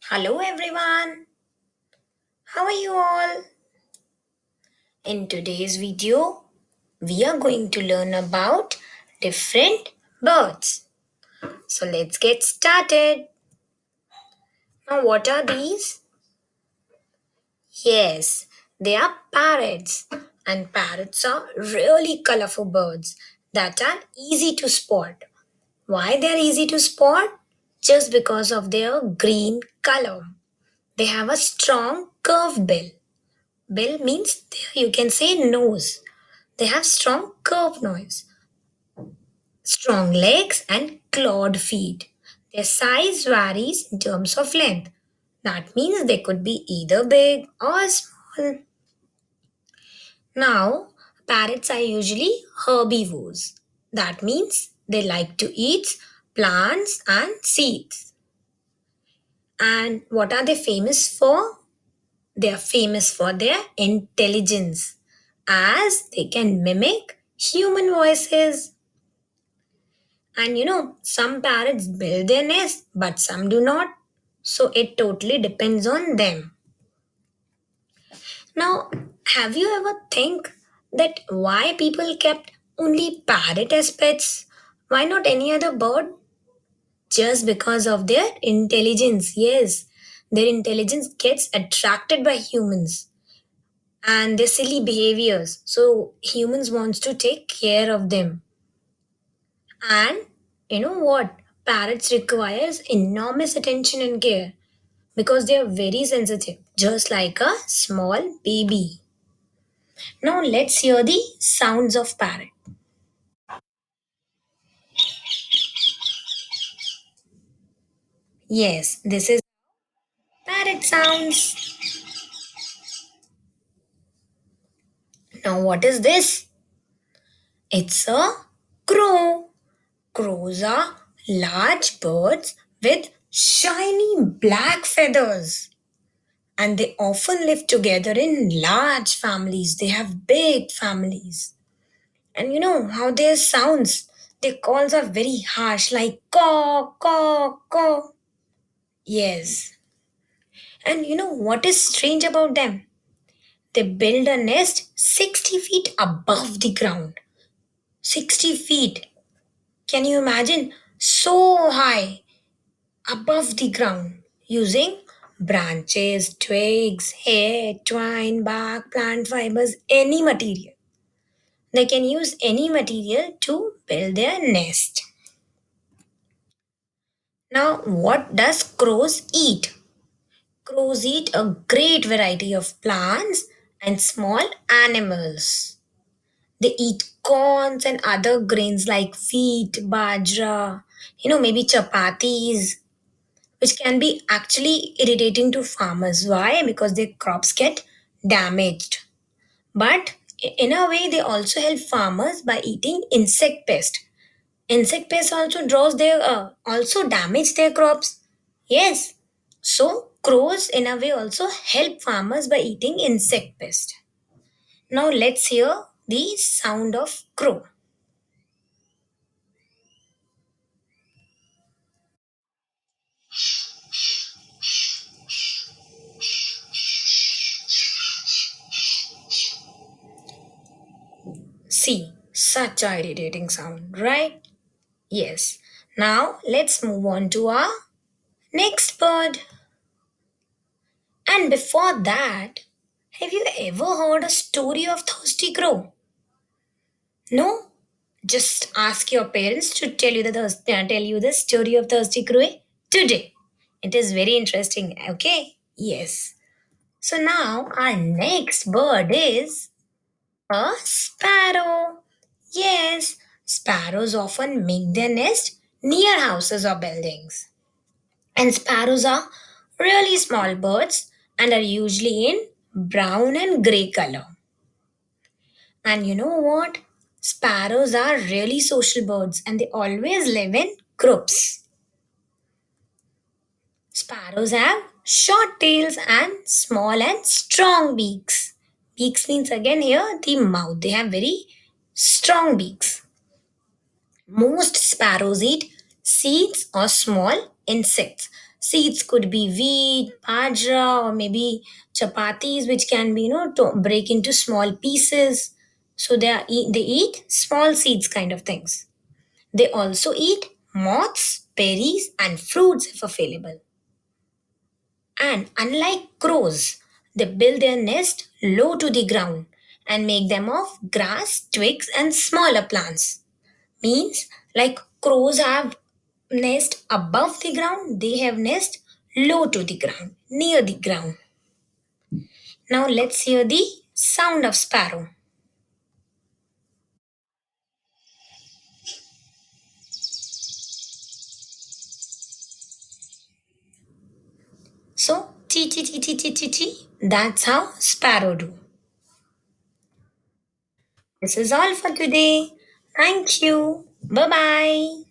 Hello everyone, how are you all? In today's video, we are going to learn about different birds. So let's get started. Now, what are these? Yes, they are parrots, and parrots are really colorful birds that are easy to spot. Why they are easy to spot? Just because of their green color. They have a strong curved bill. Bill means you can say nose. They have strong curved nose, strong legs, and clawed feet. Their size varies in terms of length. That means they could be either big or small. Now, parrots are usually herbivores. That means they like to eat plants and seeds. And what are they famous for? They are famous for their intelligence, as they can mimic human voices. And some parrots build their nest, but some do not. So it totally depends on them. Now, have you ever think that why people kept only parrot as pets? Why not any other bird? Just because of their intelligence. Yes, their intelligence gets attracted by humans and their silly behaviors. So humans wants to take care of them. And you know what? Parrots requires enormous attention and care because they are very sensitive, just like a small baby. Now let's hear the sounds of parrot. Yes, this is parrot sounds. Now what is this? It's a crow. Crows are large birds with shiny black feathers. And they often live together in large families. They have big families. And you know how their sounds, their calls are very harsh, like caw, caw, caw. Yes. And you know what is strange about them? They build a nest 60 feet above the ground. 60 feet. Can you imagine? So high above the ground using branches, twigs, hair, twine, bark, plant fibers, any material. They can use any material to build their nest. Now, what does crows eat? Crows eat a great variety of plants and small animals. They eat corns and other grains like wheat, bajra, maybe chapatis, which can be actually irritating to farmers. Why? Because their crops get damaged. But in a way, they also help farmers by eating insect pest. Insect pest also draws their also damage their crops. Yes. So crows in a way also help farmers by eating insect pest. Now let's hear the sound of crow. See, such a irritating sound, right? Yes. Now let's move on to our next bird. And before that, have you ever heard a story of Thirsty Crow? No? Just ask your parents to tell you the story of Thirsty Crow today. It is very interesting, okay? Yes. So now our next bird is a sparrow. Yes, sparrows often make their nest near houses or buildings. And sparrows are really small birds and are usually in brown and gray color. And you know what? Sparrows are really social birds and they always live in groups. Sparrows have short tails and small and strong beaks. Beaks means again here the mouth. They have very strong beaks. Most sparrows eat seeds or small insects Seeds could be wheat, bajra, or maybe chapatis, which can be to break into small pieces. So they eat small seeds kind of things. They also eat moths, berries, and fruits if available. And unlike crows, they build their nest low to the ground and make them of grass, twigs, and smaller plants. Means like crows have nest above the ground, they have nest low to the ground, near the ground. Now let's hear the sound of sparrow. So chi chi chi chi chi chi chi. That's how sparrow do. This is all for today. Thank you. Bye bye.